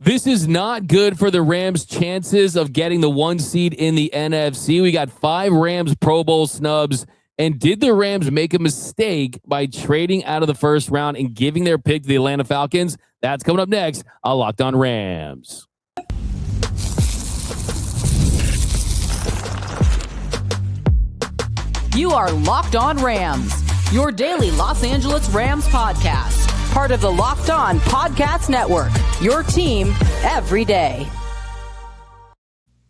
This is not good for the Rams' chances of getting the 1 seed in the NFC. We got 5 Rams Pro Bowl snubs. And did the Rams make a mistake by trading out of the first round and giving their pick to the Atlanta Falcons? That's coming up next on Locked On Rams. You are Locked On Rams, your daily Los Angeles Rams podcast. Part of the Locked On Podcast Network, your team every day.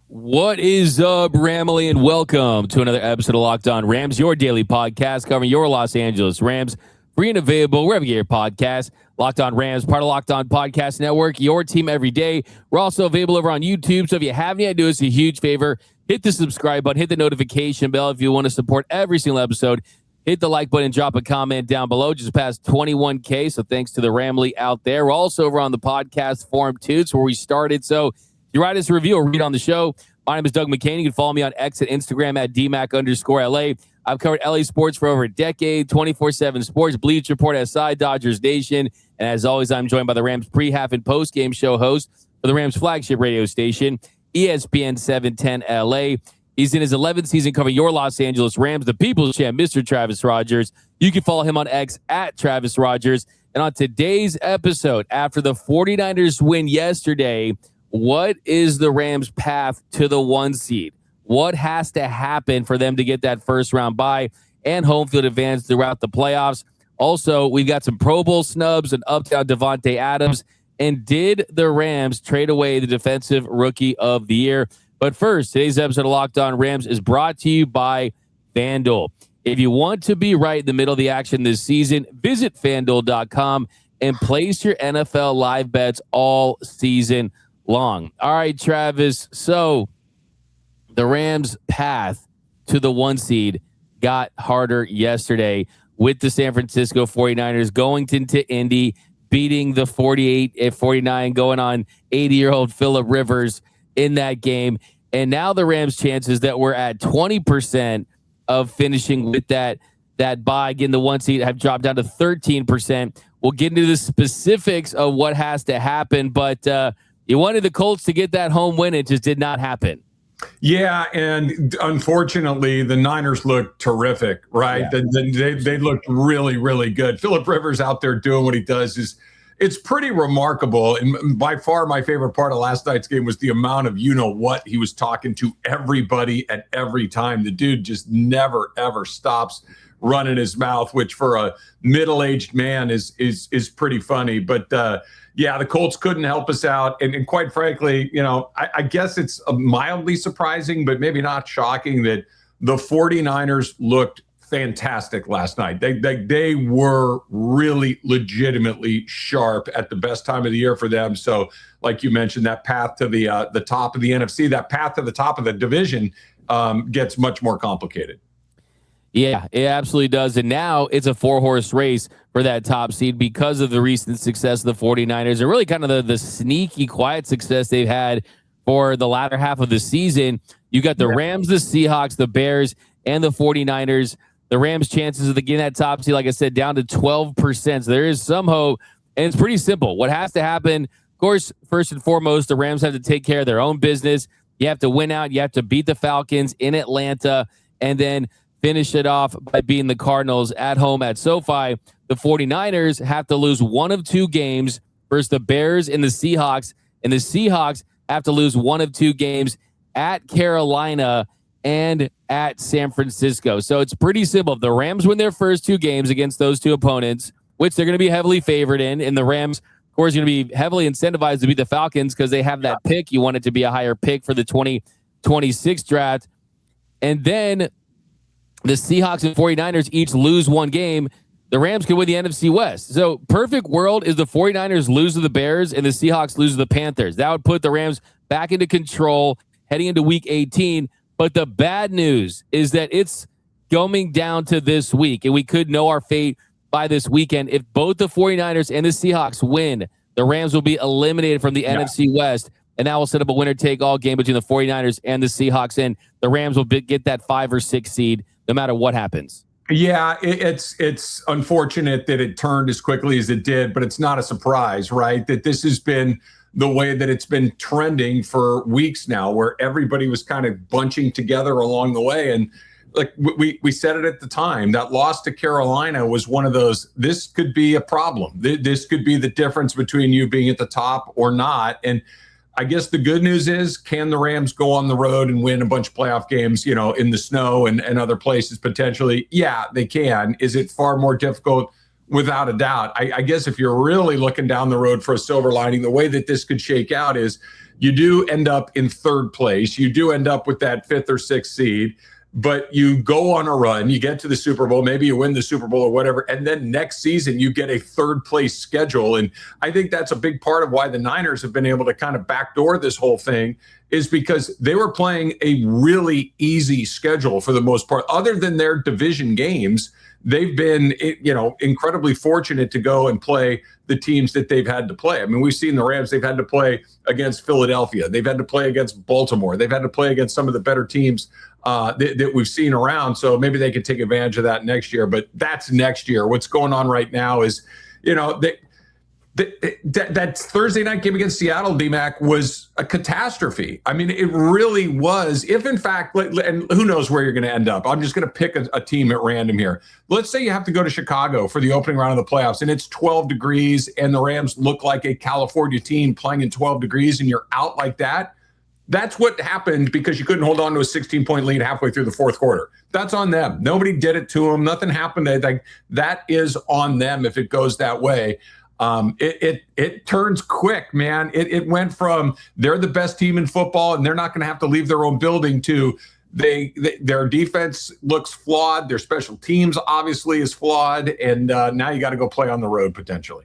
What is up, Ramily, and welcome to another episode of Locked On Rams, your daily podcast covering your Los Angeles Rams. Free and available wherever you get your podcast. Locked On Rams, part of Locked On Podcast Network, your team every day. We're also available over on YouTube, so if you haven't yet, do us a huge favor. Hit the subscribe button, hit the notification bell if you want to support every single episode. Hit the like button, drop a comment down below. Just past 21K, so thanks to the Ramily out there. We're also over on the podcast forum, too. It's where we started. So if you write us a review or read on the show, my name is Doug McCain. You can follow me on X and Instagram at DMAC_LA. I've covered LA sports for over a decade, 24/7 sports, Bleach Report, SI, Dodgers Nation. And as always, I'm joined by the Rams pre-half and post-game show host for the Rams flagship radio station, ESPN 710 LA. He's in his 11th season covering your Los Angeles Rams, the People's Champ, Mr. Travis Rogers. You can follow him on X at Travis Rogers. And on today's episode, after the 49ers win yesterday, what is the Rams' path to the 1 seed? What has to happen for them to get that first round bye and home field advance throughout the playoffs? Also, we've got some Pro Bowl snubs and uptown Devonte Adams. And did the Rams trade away the defensive rookie of the year? But first, today's episode of Locked On Rams is brought to you by FanDuel. If you want to be right in the middle of the action this season, visit FanDuel.com and place your NFL live bets all season long. All right, Travis. So the Rams' path to the 1 seed got harder yesterday with the San Francisco 49ers going to Indy, beating the 48-49, going on 80-year-old Phillip Rivers in that game. And now the Rams' chances that we're at 20% of finishing with that bye, getting the 1 seed, have dropped down to 13%. We'll get into the specifics of what has to happen, but you wanted the Colts to get that home win. It just did not happen. Yeah, and unfortunately, the Niners looked terrific, right? Yeah. They looked really, really good. Phillip Rivers out there doing what he does it's pretty remarkable. And by far, my favorite part of last night's game was the amount of what he was talking to everybody at every time. The dude just never, ever stops running his mouth, which for a middle-aged man is pretty funny. But yeah, the Colts couldn't help us out. And quite frankly, I guess it's mildly surprising, but maybe not shocking that the 49ers looked fantastic last night. They were really legitimately sharp at the best time of the year for them. So like you mentioned, that path to the top of the NFC, that path to the top of the division gets much more complicated. Yeah, it absolutely does. And now it's a 4-horse race for that top seed because of the recent success of the 49ers and really kind of the sneaky, quiet success they've had for the latter half of the season. You got the Rams, the Seahawks, the Bears, and the 49ers. The Rams' chances of getting that top seed, like I said, down to 12%. So there is some hope, and it's pretty simple. What has to happen, of course, first and foremost, the Rams have to take care of their own business. You have to win out. You have to beat the Falcons in Atlanta, and then finish it off by beating the Cardinals at home at SoFi. The 49ers have to lose one of 2 games versus the Bears and the Seahawks, and the Seahawks have to lose one of 2 games at Carolina and at San Francisco. So it's pretty simple. If the Rams win their first 2 games against those 2 opponents, which they're going to be heavily favored in, and the Rams, of course, are going to be heavily incentivized to beat the Falcons because they have that pick. You want it to be a higher pick for the 2026 draft. And then the Seahawks and 49ers each lose 1 game. The Rams can win the NFC West. So perfect world is the 49ers lose to the Bears and the Seahawks lose to the Panthers. That would put the Rams back into control heading into Week 18. But the bad news is that it's going down to this week, and we could know our fate by this weekend. If both the 49ers and the Seahawks win, the Rams will be eliminated from the NFC West, and that will set up a winner-take-all game between the 49ers and the Seahawks, and the Rams will get that 5 or 6 seed no matter what happens. Yeah, it's unfortunate that it turned as quickly as it did, but it's not a surprise, right? That this has been the way that it's been trending for weeks now, where everybody was kind of bunching together along the way. And like we said it at the time, that loss to Carolina was one of those, this could be a problem. This could be the difference between you being at the top or not. And I guess the good news is, can the Rams go on the road and win a bunch of playoff games, in the snow and other places potentially? Yeah, they can. Is it far more difficult? Without a doubt. I guess if you're really looking down the road for a silver lining, the way that this could shake out is you do end up in third place. You do end up with that 5th or 6th seed, but you go on a run, you get to the Super Bowl, maybe you win the Super Bowl or whatever, and then next season you get a third place schedule. And I think that's a big part of why the Niners have been able to kind of backdoor this whole thing, is because they were playing a really easy schedule for the most part. Other than their division games, they've been, incredibly fortunate to go and play the teams that they've had to play. I mean, we've seen the Rams, they've had to play against Philadelphia. They've had to play against Baltimore. They've had to play against some of the better teams that we've seen around. So maybe they could take advantage of that next year, but that's next year. What's going on right now is, that Thursday night game against Seattle, D-Mac, was a catastrophe. I mean, it really was. If in fact, and who knows where you're going to end up. I'm just going to pick a team at random here. Let's say you have to go to Chicago for the opening round of the playoffs, and it's 12 degrees, and the Rams look like a California team playing in 12 degrees, and you're out like that. That's what happened because you couldn't hold on to a 16-point lead halfway through the fourth quarter. That's on them. Nobody did it to them. Nothing happened. That is on them if it goes that way. It turns quick, man. It went from they're the best team in football and they're not going to have to leave their own building to their defense looks flawed. Their special teams obviously is flawed. And now you got to go play on the road potentially.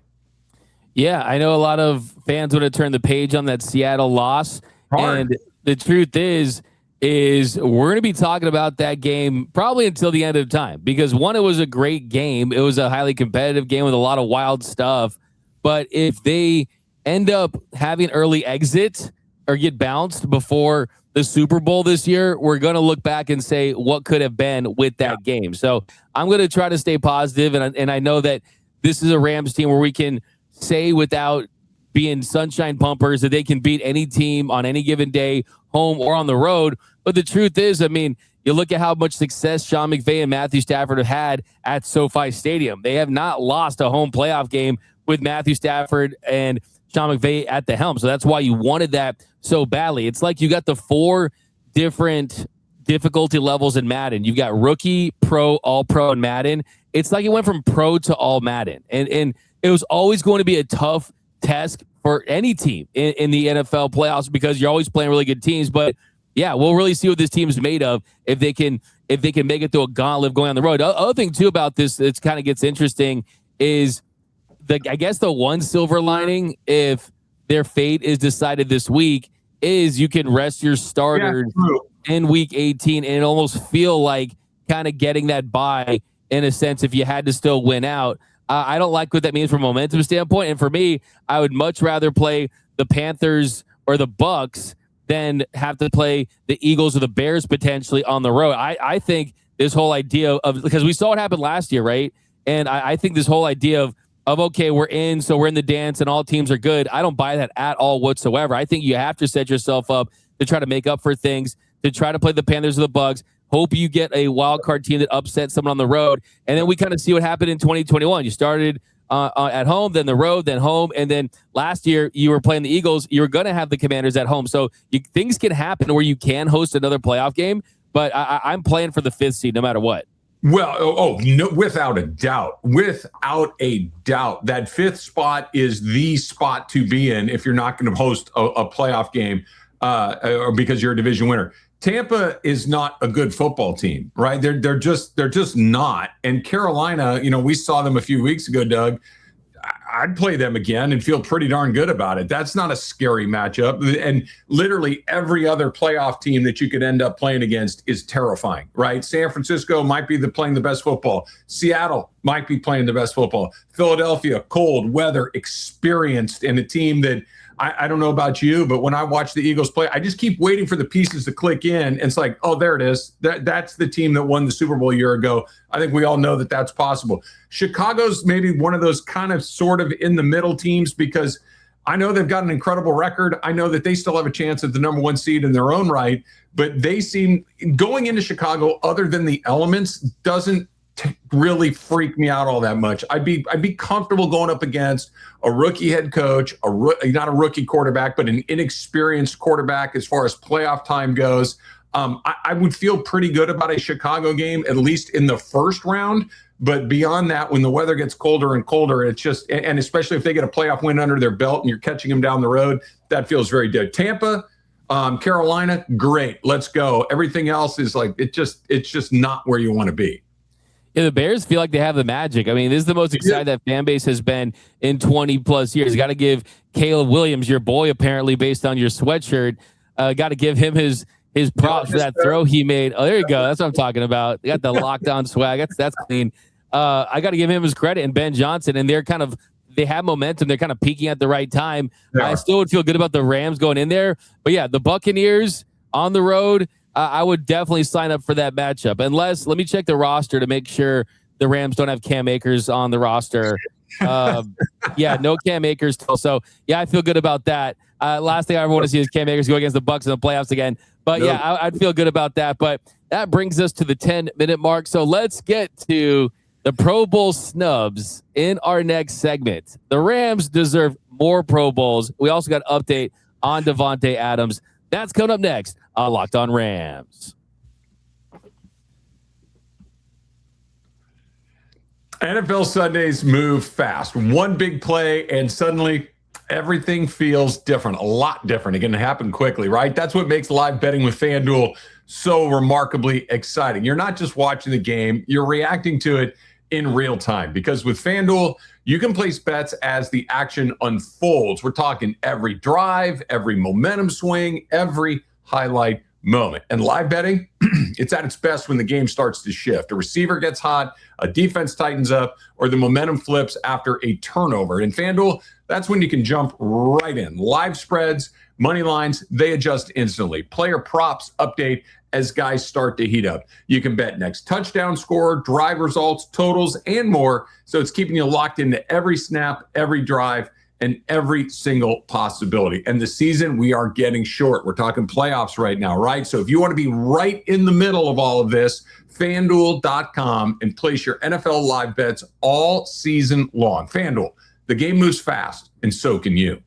Yeah, I know a lot of fans would have turned the page on that Seattle loss. Hard. And the truth is we're going to be talking about that game probably until the end of time, because one, it was a great game. It was a highly competitive game with a lot of wild stuff. But if they end up having early exit or get bounced before the Super Bowl this year, we're going to look back and say what could have been with that game. So I'm going to try to stay positive. And I know that this is a Rams team where we can say without being sunshine pumpers that they can beat any team on any given day, home or on the road. But the truth is, I mean, you look at how much success Sean McVay and Matthew Stafford have had at SoFi Stadium. They have not lost a home playoff game with Matthew Stafford and Sean McVay at the helm. So that's why you wanted that so badly. It's like you got the 4 different difficulty levels in Madden. You've got rookie, pro, all pro, and Madden. It's like it went from pro to all Madden. And it was always going to be a tough test for any team in the NFL playoffs because you're always playing really good teams. But yeah, we'll really see what this team's made of if they can make it through a gauntlet going on the road. The other thing too about this that kind of gets interesting is I guess the one silver lining, if their fate is decided this week, is you can rest your starters in week 18 and almost feel like kind of getting that bye in a sense if you had to still win out. I don't like what that means from a momentum standpoint. And for me, I would much rather play the Panthers or the Bucks than have to play the Eagles or the Bears potentially on the road. I think this whole idea of, because we saw what happened last year, right? And I think this whole idea of okay, we're in, so we're in the dance and all teams are good. I don't buy that at all whatsoever. I think you have to set yourself up to try to make up for things, to try to play the Panthers or the Bucks. Hope you get a wild card team that upsets someone on the road. And then we kind of see what happened in 2021. You started at home, then the road, then home. And then last year you were playing the Eagles. You were going to have the Commanders at home. So things can happen where you can host another playoff game. But I'm playing for the 5th seed no matter what. Well, no, without a doubt, that 5th spot is the spot to be in if you're not going to host a playoff game or because you're a division winner. Tampa is not a good football team, right? They're just not. And Carolina, we saw them a few weeks ago, Doug. I'd play them again and feel pretty darn good about it. That's not a scary matchup. And literally every other playoff team that you could end up playing against is terrifying, right? San Francisco might be playing the best football. Seattle might be playing the best football. Philadelphia, cold weather, experienced, and a team that I don't know about you, but when I watch the Eagles play, I just keep waiting for the pieces to click in. And it's like, oh, there it is. That's the team that won the Super Bowl a year ago. I think we all know that that's possible. Chicago's maybe one of those kind of sort of in the middle teams because I know they've got an incredible record. I know that they still have a chance at the number 1 seed in their own right, but they seem going into Chicago, other than the elements, doesn't really freak me out all that much. I'd be comfortable going up against a rookie head coach, not a rookie quarterback, but an inexperienced quarterback as far as playoff time goes. I would feel pretty good about a Chicago game, at least in the first round. But beyond that, when the weather gets colder and colder, it's just, and especially if they get a playoff win under their belt and you're catching them down the road, that feels very good. Tampa, Carolina, great. Let's go. Everything else is like, it's just not where you want to be. Yeah, the Bears feel like they have the magic. I mean, this is the most excited that fan base has been in 20 plus years. Got to give Caleb Williams, your boy, apparently based on your sweatshirt, got to give him his props for that throw he made. Oh, there you go. That's what I'm talking about. They got the lockdown swag. That's clean. I got to give him his credit, and Ben Johnson, and they have momentum. They're kind of peaking at the right time. I still would feel good about the Rams going in there. But yeah, the Buccaneers on the road, I would definitely sign up for that matchup. Unless, let me check the roster to make sure the Rams don't have Cam Akers on the roster. Yeah, no Cam Akers. So yeah, I feel good about that. Last thing I ever want to see is Cam Akers go against the Bucs in the playoffs again. But yeah, I'd feel good about that. But that brings us to the 10-minute mark. So let's get to the Pro Bowl snubs in our next segment. The Rams deserve more Pro Bowls. We also got an update on Davante Adams. That's coming up next on Locked On Rams. NFL Sundays move fast. One big play, and suddenly everything feels different, a lot different. It can happen quickly, right? That's what makes live betting with FanDuel so remarkably exciting. You're not just watching the game, you're reacting to it in real time, because with FanDuel, you can place bets as the action unfolds. We're talking every drive, every momentum swing, every highlight moment. And live betting, it's at its best when the game starts to shift. A receiver gets hot, a defense tightens up, or the momentum flips after a turnover. In FanDuel, that's when you can jump right in. Live spreads, money lines, they adjust instantly. Player props update as guys start to heat up. You can bet next touchdown score, drive results, totals, and more. So it's keeping you locked into every snap, every drive, and every single possibility. And the season, we are getting short. We're talking playoffs right now, right? So if you want to be right in the middle of all of this, FanDuel.com, and place your NFL live bets all season long. FanDuel, the game moves fast, and so can you.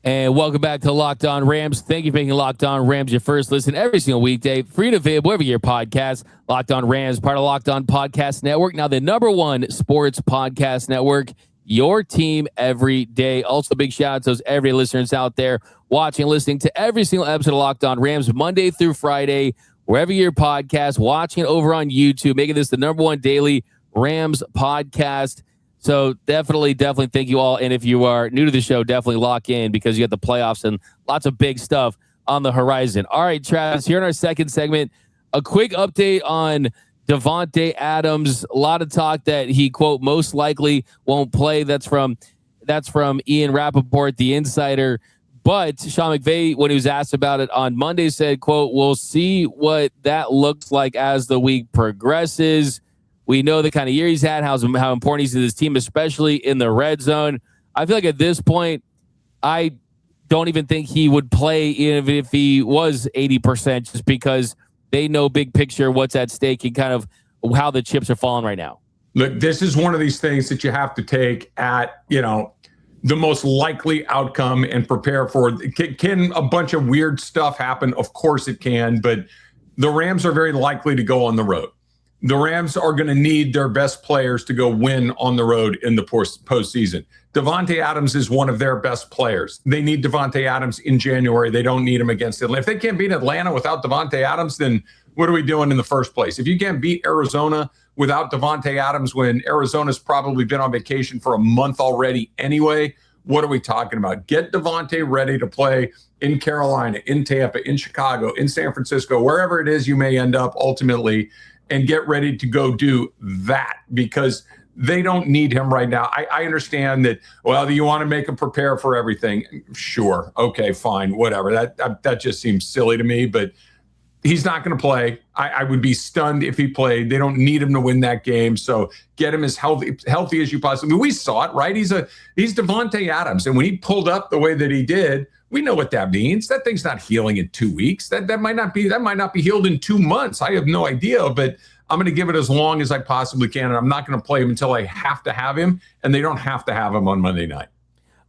And welcome back to Locked On Rams. Thank you for making Locked On Rams your first listen every single weekday. Free and available wherever your podcast. Locked On Rams, part of Locked On Podcast Network. Now the #1 sports podcast network. Your team every day. Also, big shout out to those everyday listeners out there watching and listening to every single episode of Locked On Rams, Monday through Friday, wherever your podcast, watching it over on YouTube, making this the #1 daily Rams podcast. So definitely thank you all. And if you are new to the show, definitely lock in, because you got the playoffs and lots of big stuff on the horizon. All right, Travis, here in our second segment, a quick update on Devonte Adams. A lot of talk that he, quote, most likely won't play. That's from Ian Rappaport, the insider. But Sean McVay, when he was asked about it on Monday, said, quote, we'll see what that looks like as the week progresses. We know the kind of year he's had, how important he's to this team, especially in the red zone. I feel like at this point, I don't even think he would play even if he was 80%, just because they know big picture, what's at stake, and kind of how the chips are falling right now. Look, this is one of these things that you have to take at, the most likely outcome and prepare for. Can a bunch of weird stuff happen? Of course it can, but the Rams are very likely to go on the road. The Rams are going to need their best players to go win on the road in the postseason. Davante Adams is one of their best players. They need Davante Adams in January. They don't need him against Atlanta. If they can't beat Atlanta without Davante Adams, then what are we doing in the first place? If you can't beat Arizona without Davante Adams, when Arizona's probably been on vacation for a month already anyway, what are we talking about? Get Davante ready to play in Carolina, in Tampa, in Chicago, in San Francisco, wherever it is you may end up ultimately, and get ready to go do that, because they don't need him right now. I understand that, well, you want to make him prepare for everything. Sure. Okay, fine, whatever. That just seems silly to me, but He's not going to play. I would be stunned if he played. They don't need him to win that game. So get him as healthy as you possibly. We saw it, right? He's Davante Adams, and when he pulled up the way that he did, we know what that means. That thing's not healing in 2 weeks. That might not be healed in 2 months. I have no idea, but I'm going to give it as long as I possibly can, and I'm not going to play him until I have to have him, and they don't have to have him on Monday night.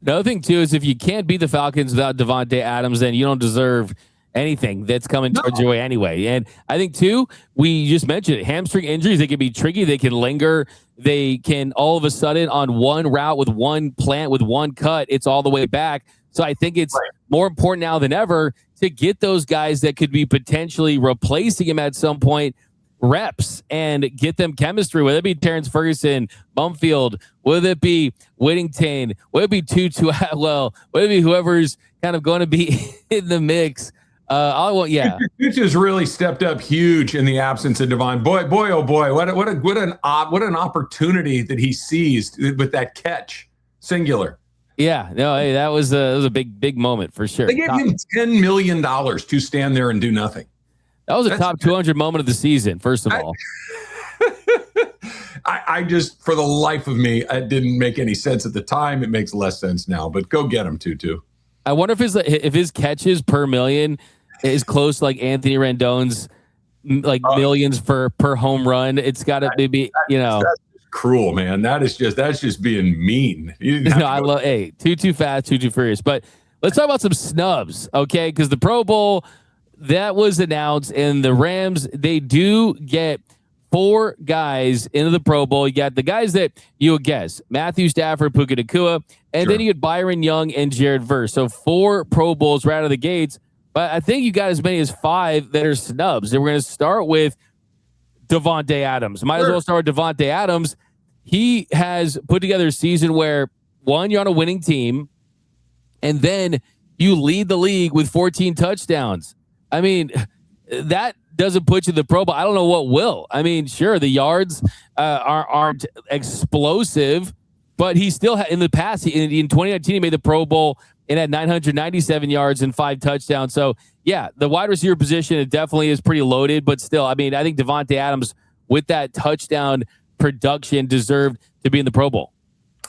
The other thing too is if you can't beat the Falcons without Devonte Adams, then you don't deserve anything that's coming towards your way anyway. And I think too, we just mentioned it, hamstring injuries, they can be tricky. They can linger. They can all of a sudden on one route with one plant, with one cut, it's all the way back. So I think it's more important now than ever to get those guys that could be potentially replacing him at some point reps and get them chemistry, whether it be Terrence Ferguson, Bumfield, whether it be Whittington, whether it be Tutu Atwell, whether it be whoever's kind of going to be in the mix. Tutu's really stepped up huge in the absence of Devon. Boy, oh boy, what an opportunity that he seized with that catch, singular. Yeah, no, hey, that was a big moment for sure. They gave him $10 million to stand there and do nothing. That was a top 200 moment of the season. First of all, I just, for the life of me, it didn't make any sense at the time. It makes less sense now. But go get him, Tutu. I wonder if his catches per million is close to like Anthony Rendon's millions per home run. It's got to be, that's cruel, man. That's just being mean. I love too fast, too furious. But let's talk about some snubs, okay? Because the Pro Bowl that was announced, and the Rams, they do get 4 guys into the Pro Bowl. You got the guys that you would guess: Matthew Stafford, Puka Nacua, and then you get Byron Young and Jared Verse. So 4 Pro Bowls right out of the gates. But I think you got as many as 5 that are snubs. And we're going to start with Devonte Adams. Might as well start with Devonte Adams. He has put together a season where, one, you're on a winning team, and then you lead the league with 14 touchdowns. I mean, that doesn't put you in the Pro Bowl. I don't know what will. I mean, sure, the yards aren't explosive, but he still in the past, in 2019, he made the Pro Bowl and had 997 yards and 5 touchdowns. So, yeah, the wide receiver position, it definitely is pretty loaded, but still, I mean, I think Devonte Adams, with that touchdown production, deserved to be in the Pro Bowl.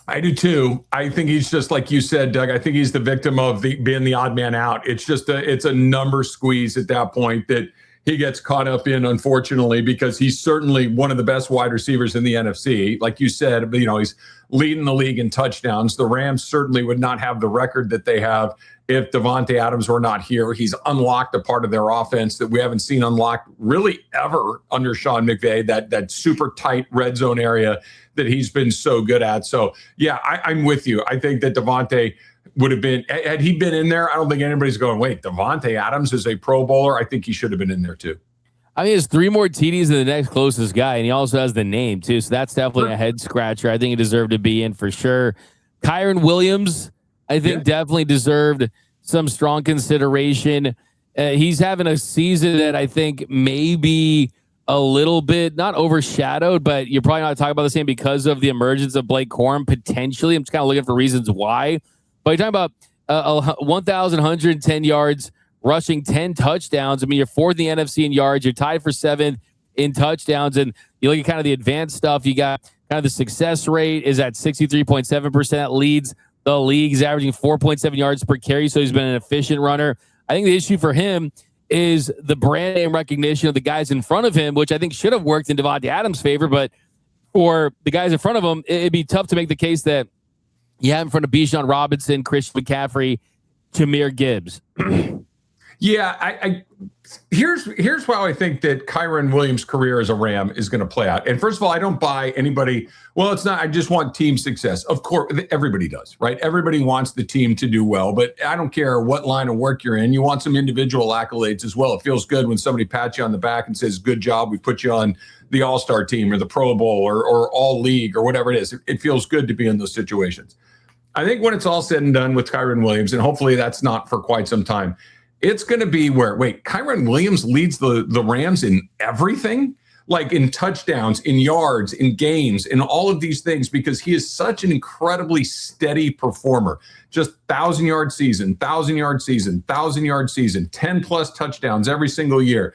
I do too. I think he's just like you said, Doug. I think he's the victim of being the odd man out. It's just it's a number squeeze at that point that he gets caught up in, unfortunately, because he's certainly one of the best wide receivers in the NFC. Like you said, he's leading the league in touchdowns. The Rams certainly would not have the record that they have if Devonte Adams were not here. He's unlocked a part of their offense that we haven't seen unlocked really ever under Sean McVay, that super tight red zone area that he's been so good at. So, yeah, I'm with you. I think that Devonte would have been, had he been in there, I don't think anybody's going, wait, Devonte Adams is a Pro Bowler. I think he should have been in there too. I mean, he has 3 more TDs than the next closest guy, and he also has the name too. So that's definitely a head scratcher. I think he deserved to be in for sure. Kyren Williams, I think definitely deserved some strong consideration. He's having a season that I think maybe a little bit, not overshadowed, but you're probably not talking about the same because of the emergence of Blake Corum, potentially. I'm just kind of looking for reasons why. But you're talking about 1,110 yards, rushing 10 touchdowns. I mean, you're 4th in the NFC in yards. You're tied for 7th in touchdowns. And you look at kind of the advanced stuff. You got kind of the success rate is at 63.7%. Leads the league. He's averaging 4.7 yards per carry. So he's been an efficient runner. I think the issue for him is the brand name recognition of the guys in front of him, which I think should have worked in Devonte Adams' favor. But for the guys in front of him, it'd be tough to make the case that you have in front of Bijan Robinson, Christian McCaffrey, Jahmyr Gibbs. Yeah, here's why I think that Kyren Williams' career as a Ram is going to play out. And first of all, I don't buy anybody. Well, it's not. I just want team success. Of course, everybody does, right? Everybody wants the team to do well, but I don't care what line of work you're in. You want some individual accolades as well. It feels good when somebody pats you on the back and says, "Good job, we put you on the All-Star team or the Pro Bowl or All League or whatever it is." It feels good to be in those situations. I think when it's all said and done with Kyren Williams, and hopefully that's not for quite some time, it's going to be where, Kyren Williams leads the Rams in everything? like in touchdowns, in yards, in games, in all of these things, because he is such an incredibly steady performer. Just 1,000-yard season, 1,000-yard season, 1,000-yard season, 10+ touchdowns every single year.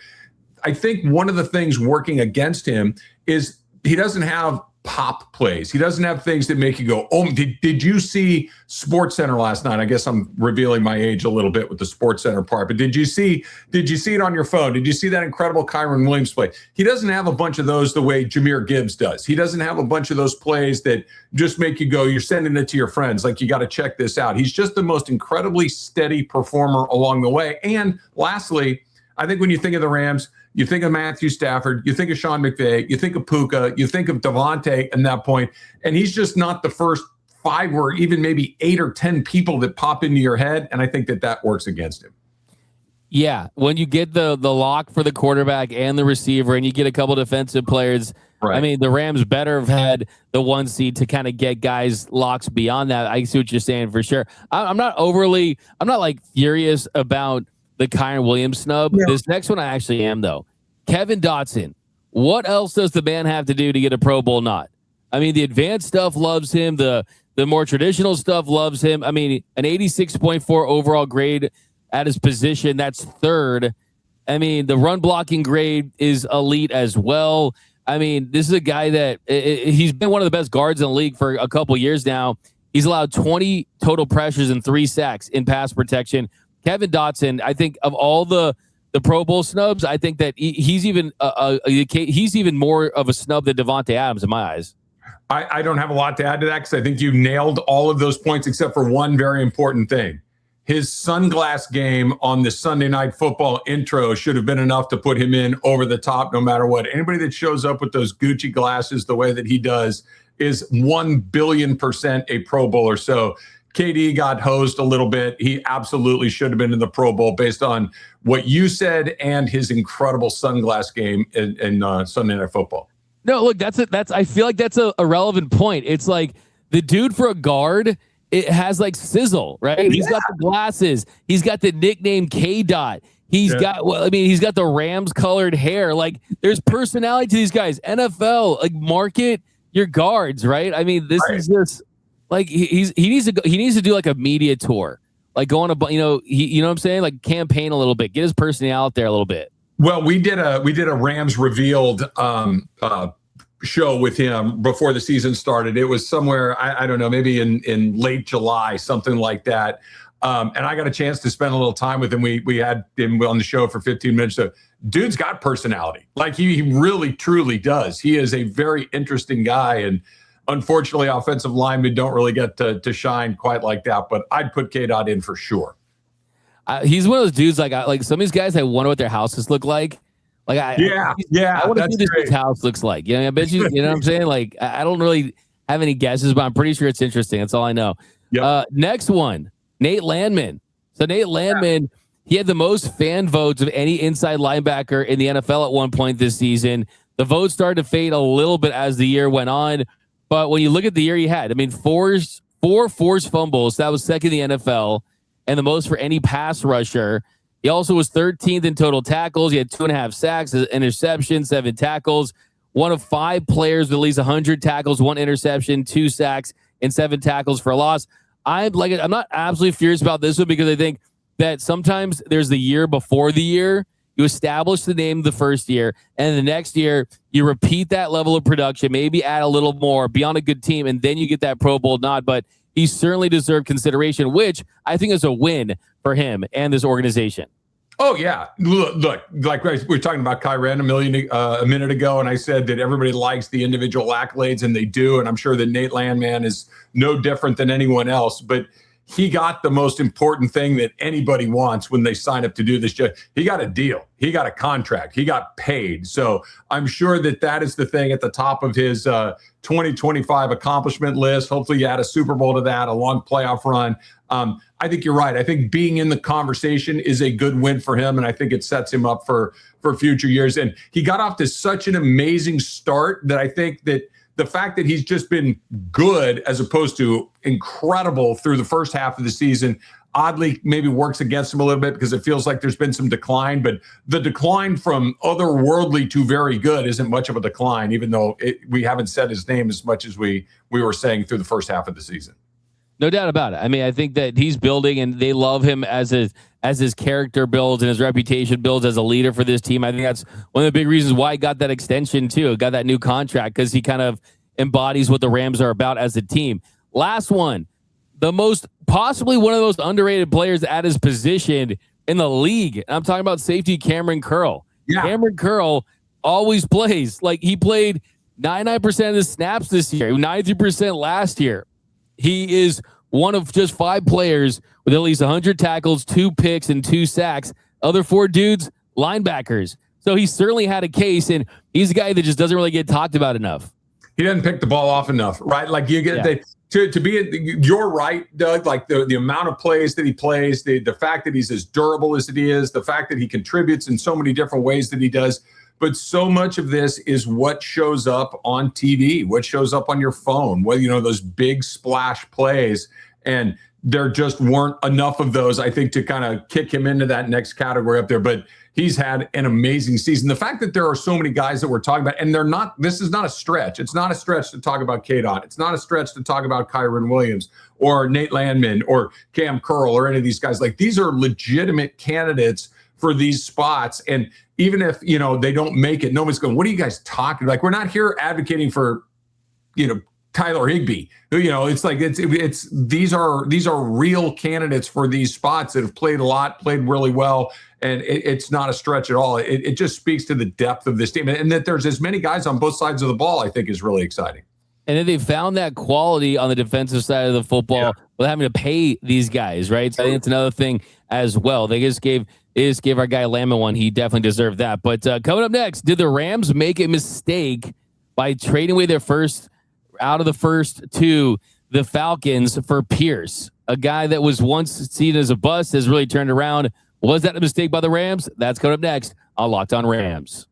I think one of the things working against him is he doesn't have pop plays. He doesn't have things that make you go, oh, did you see SportsCenter last night? I guess I'm revealing my age a little bit with the SportsCenter part, but did you see it on your phone? Did you see that incredible Kyron Williams play? He doesn't have a bunch of those the way Jahmyr Gibbs does. He doesn't have a bunch of those plays that just make you go, you're sending it to your friends, like you got to check this out. He's just the most incredibly steady performer along the way. And lastly, I think when you think of the Rams, you think of Matthew Stafford, you think of Sean McVay, you think of Puka, you think of Davante at that point, and he's just not the first 5 or even maybe 8 or 10 people that pop into your head, and I think that works against him. Yeah, when you get the lock for the quarterback and the receiver, and you get a couple defensive players, right. I mean, the Rams better have had the 1 seed to kind of get guys locks beyond that. I see what you're saying for sure. I'm not like furious about the Kyron Williams snub. Yeah. This next one I actually am, though. Kevin Dotson. What else does the man have to do to get a Pro Bowl nod? I mean, the advanced stuff loves him. The more traditional stuff loves him. I mean, an 86.4 overall grade at his position. That's 3rd. I mean, the run blocking grade is elite as well. I mean, this is a guy that he's been one of the best guards in the league for a couple years now. He's allowed 20 total pressures and 3 sacks in pass protection. Kevin Dotson, I think of all the Pro Bowl snubs, I think that he's even more of a snub than Devonte Adams in my eyes. I don't have a lot to add to that because I think you nailed all of those points except for one very important thing. His sunglass game on the Sunday Night Football intro should have been enough to put him in over the top no matter what. Anybody that shows up with those Gucci glasses the way that he does is 1,000,000,000% a Pro Bowler. So KD got hosed a little bit. He absolutely should have been in the Pro Bowl based on what you said and his incredible sunglass game in Sunday Night Football. No, look, I feel like that's a relevant point. It's like the dude for a guard, it has like sizzle, right? Yeah. He's got the glasses. He's got the nickname K-Dot. He's got the Rams colored hair. Like there's personality to these guys. NFL, like market your guards, right? I mean, this is just like he needs to do like a media tour, like go on you know what I'm saying, like campaign a little bit, get his personality out there a little bit. Well, we did a Rams Revealed show with him before the season started. It was somewhere I don't know, maybe in late July, something like that. And I got a chance to spend a little time with him. We had him on the show for 15 minutes. So dude's got personality, like he really truly does. He is a very interesting guy, and unfortunately, offensive linemen don't really get to shine quite like that, but I'd put K-Dot in for sure. He's one of those dudes, like some of these guys, I wonder what their houses look like. Like, I want to see this dude's house looks like. You know, I bet you know what I'm saying? Like, I don't really have any guesses, but I'm pretty sure it's interesting. That's all I know. Yep. Next one, Nate Landman. So Nate Landman, he had the most fan votes of any inside linebacker in the NFL at one point this season. The votes started to fade a little bit as the year went on. But when you look at the year he had, I mean, four forced fumbles. That was second in the NFL and the most for any pass rusher. He also was 13th in total tackles. He had 2.5 sacks, an interception, 7 tackles. One of 5 players with at least 100 tackles, 1 interception, 2 sacks, and 7 tackles for a loss. I'm not absolutely furious about this one because I think that sometimes there's the year before the year. You establish the name the first year, and the next year you repeat that level of production, maybe add a little more, be on a good team, and then you get that Pro Bowl nod. But he certainly deserved consideration, which I think is a win for him and this organization. Oh, yeah. Look, like we were talking about Kyron a minute ago, and I said that everybody likes the individual accolades, and they do, and I'm sure that Nate Landman is no different than anyone else, but he got the most important thing that anybody wants when they sign up to do this job. He got a deal. He got a contract. He got paid. So I'm sure that is the thing at the top of his 2025 accomplishment list. Hopefully you add a Super Bowl to that, a long playoff run. I think you're right. I think being in the conversation is a good win for him, and I think it sets him up for future years. And he got off to such an amazing start that I think that the fact that he's just been good as opposed to incredible through the first half of the season, oddly maybe works against him a little bit because it feels like there's been some decline, but the decline from otherworldly to very good isn't much of a decline, even though we haven't said his name as much as we were saying through the first half of the season. No doubt about it. I mean, I think that he's building, and they love him as his character builds and his reputation builds as a leader for this team. I think that's one of the big reasons why he got that extension too, got that new contract, because he kind of embodies what the Rams are about as a team. Last one, possibly one of those underrated players at his position in the league. I'm talking about safety Cameron Curl. Yeah. Cameron Curl always plays. Like, he played 99% of the snaps this year, 93% last year. He is one of just 5 players with at least 100 tackles, 2 picks, and 2 sacks. Other 4 dudes, linebackers. So he certainly had a case, and he's a guy that just doesn't really get talked about enough. He doesn't pick the ball off enough, right? Like, you get to be, you're right, Doug. Like, the amount of plays that he plays, the fact that he's as durable as he is, the fact that he contributes in so many different ways that he does. But so much of this is what shows up on TV, what shows up on your phone, those big splash plays. And there just weren't enough of those, I think, to kind of kick him into that next category up there. But he's had an amazing season. The fact that there are so many guys that we're talking about, and this is not a stretch. It's not a stretch to talk about K-Dot. It's not a stretch to talk about Kyron Williams or Nate Landman or Cam Curl or any of these guys. Like, these are legitimate candidates for these spots. And even if, they don't make it, nobody's going, what are you guys talking? Like, we're not here advocating for, Tyler Higbee. It's like, these are real candidates for these spots that have played a lot, played really well. And it's not a stretch at all. It just speaks to the depth of this team, and that there's as many guys on both sides of the ball, I think, is really exciting. And then they found that quality on the defensive side of the football without having to pay these guys, right? So I think it's another thing as well. They just gave our guy Lamb one. He definitely deserved that. But coming up next, did the Rams make a mistake by trading away their first out of the first to the Falcons for Pierce, a guy that was once seen as a bust, has really turned around? Was that a mistake by the Rams? That's coming up next on Locked On Rams.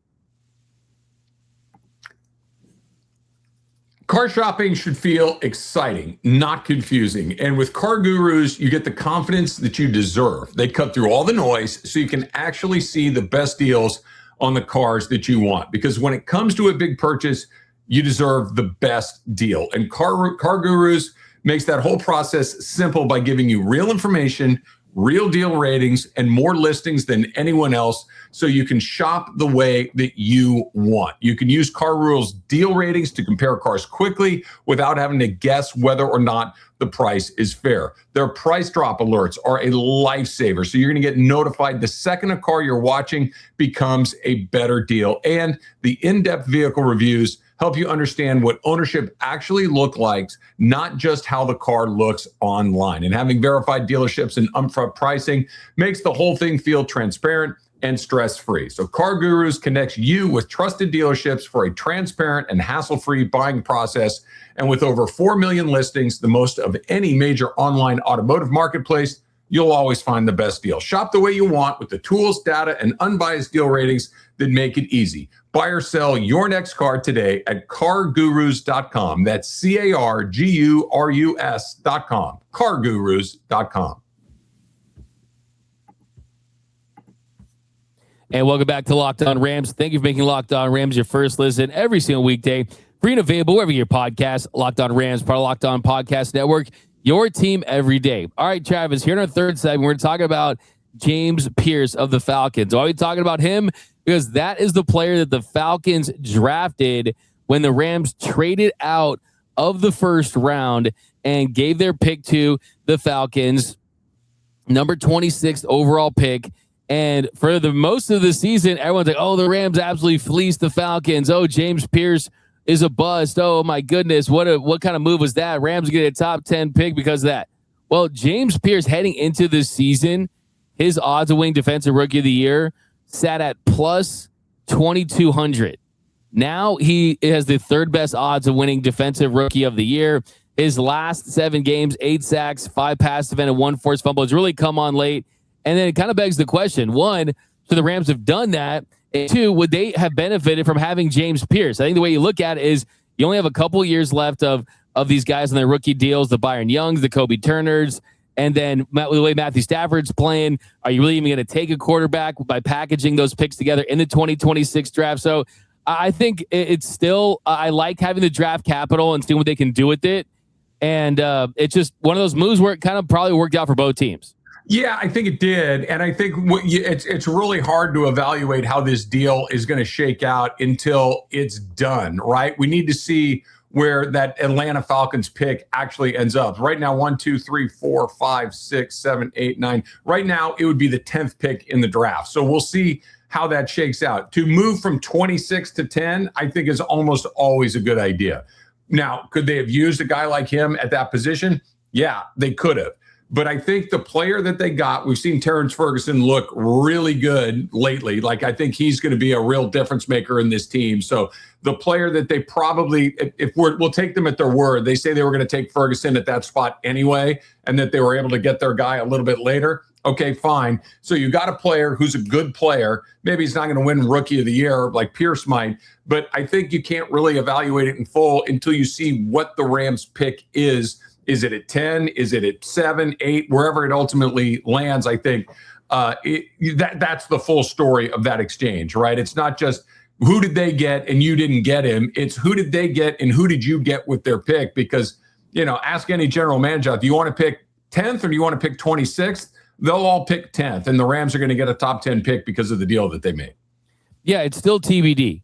Car shopping should feel exciting, not confusing. And with Car Gurus, you get the confidence that you deserve. They cut through all the noise so you can actually see the best deals on the cars that you want. Because when it comes to a big purchase, you deserve the best deal. And Car Gurus makes that whole process simple by giving you real information, real deal ratings, and more listings than anyone else, so you can shop the way that you want. You can use Car Gurus deal ratings to compare cars quickly without having to guess whether or not the price is fair. Their price drop alerts are a lifesaver, so you're going to get notified the second a car you're watching becomes a better deal. And the in-depth vehicle reviews help you understand what ownership actually looks like, not just how the car looks online. And having verified dealerships and upfront pricing makes the whole thing feel transparent and stress-free. So Car Gurus connects you with trusted dealerships for a transparent and hassle-free buying process. And with over 4 million listings, the most of any major online automotive marketplace, you'll always find the best deal. Shop the way you want with the tools, data, and unbiased deal ratings that make it easy. Buy or sell your next car today at cargurus.com. That's CARGURUS.com. Cargurus.com. And welcome back to Locked On Rams. Thank you for making Locked On Rams your first listen every single weekday. Free and available wherever your podcast. Locked On Rams, part of Locked On Podcast Network. Your team every day. All right, Travis, here in our third segment, we're talking about James Pierce of the Falcons. Why are we talking about him? Because that is the player that the Falcons drafted when the Rams traded out of the first round and gave their pick to the Falcons, number 26th overall pick. And for the most of the season, everyone's like, oh, the Rams absolutely fleeced the Falcons. Oh, James Pierce is a bust. Oh, my goodness. What kind of move was that? Rams get a top 10 pick because of that. Well, James Pierce heading into this season, his odds of winning Defensive Rookie of the Year sat at plus 2,200. Now he has the third best odds of winning Defensive Rookie of the Year. His last 7 games, 8 sacks, 5 pass defense, and 1 forced fumble. It's really come on late. And then it kind of begs the question, 1, so the Rams have done that. And 2, would they have benefited from having James Pierce? I think the way you look at it is you only have a couple years left of these guys on their rookie deals, the Byron Youngs, the Kobe Turners, And then the way Matthew Stafford's playing, are you really even going to take a quarterback by packaging those picks together in the 2026 draft? So I think it's still, I like having the draft capital and seeing what they can do with it. And it's just one of those moves where it kind of probably worked out for both teams. Yeah, I think it did. And I think it's really hard to evaluate how this deal is going to shake out until it's done, right? We need to see where that Atlanta Falcons pick actually ends up. Right now, 1, 2, 3, 4, 5, 6, 7, 8, 9. Right now, it would be the 10th pick in the draft. So we'll see how that shakes out. To move from 26 to 10, I think is almost always a good idea. Now, could they have used a guy like him at that position? Yeah, they could have. But I think the player that they got, we've seen Terrence Ferguson look really good lately. Like, I think he's going to be a real difference maker in this team. So the player that they probably, we'll take them at their word, they say they were going to take Ferguson at that spot anyway, and that they were able to get their guy a little bit later. Okay, fine. So you got a player who's a good player. Maybe he's not going to win Rookie of the Year like Pierce might, but I think you can't really evaluate it in full until you see what the Rams pick is. Is it at 10? Is it at 7, 8, wherever it ultimately lands? I think that's the full story of that exchange, right? It's not just who did they get and you didn't get him. It's who did they get and who did you get with their pick? Because, ask any general manager, do you want to pick 10th or do you want to pick 26th? They'll all pick 10th, and the Rams are going to get a top 10 pick because of the deal that they made. Yeah, it's still TBD.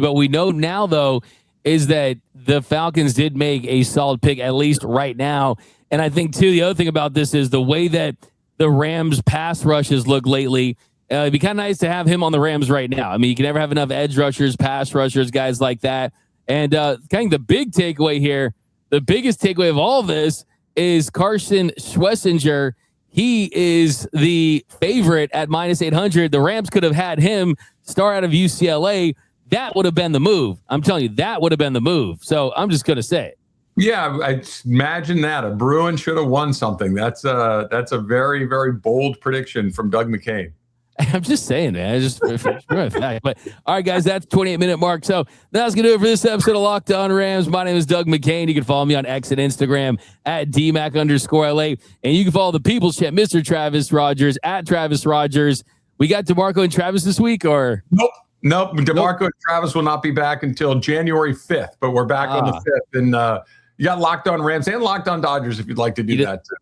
But we know now, though, is that the Falcons did make a solid pick, at least right now. And I think, too, the other thing about this is the way that the Rams pass rushes look lately. It'd be kind of nice to have him on the Rams right now. I mean, you can never have enough edge rushers, pass rushers, guys like that. And kind of the big takeaway here, the biggest takeaway of all of this is Carson Schwessinger. He is the favorite at -800. The Rams could have had him start out of UCLA. That would have been the move. I'm telling you, that would have been the move. So I'm just going to say it. Yeah, I imagine that. A Bruin should have won something. That's a very, very bold prediction from Doug McCain. I'm just saying, man. Just fact. But all right, guys, that's 28-minute mark. So that's going to do it for this episode of Locked On Rams. My name is Doug McCain. You can follow me on X and Instagram at DMac_LA. And you can follow the People's Champ, Mr. Travis Rogers, at Travis Rogers. We got DeMarco and Travis this week, or? Nope. DeMarco and Travis will not be back until January 5th, but we're back on the 5th. And you got Locked On Rams and Locked On Dodgers if you'd like to do that too.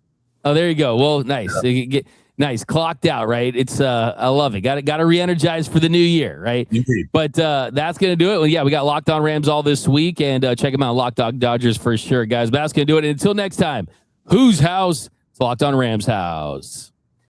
Oh, there you go. Well, nice. Yeah. Nice. Clocked out, right? It's I love it. Got to re-energize for the new year, right? Indeed. But that's going to do it. Well, yeah, we got Locked On Rams all this week, and check them out, Locked On Dodgers for sure, guys. But that's going to do it. And until next time, whose house? It's Locked On Rams house.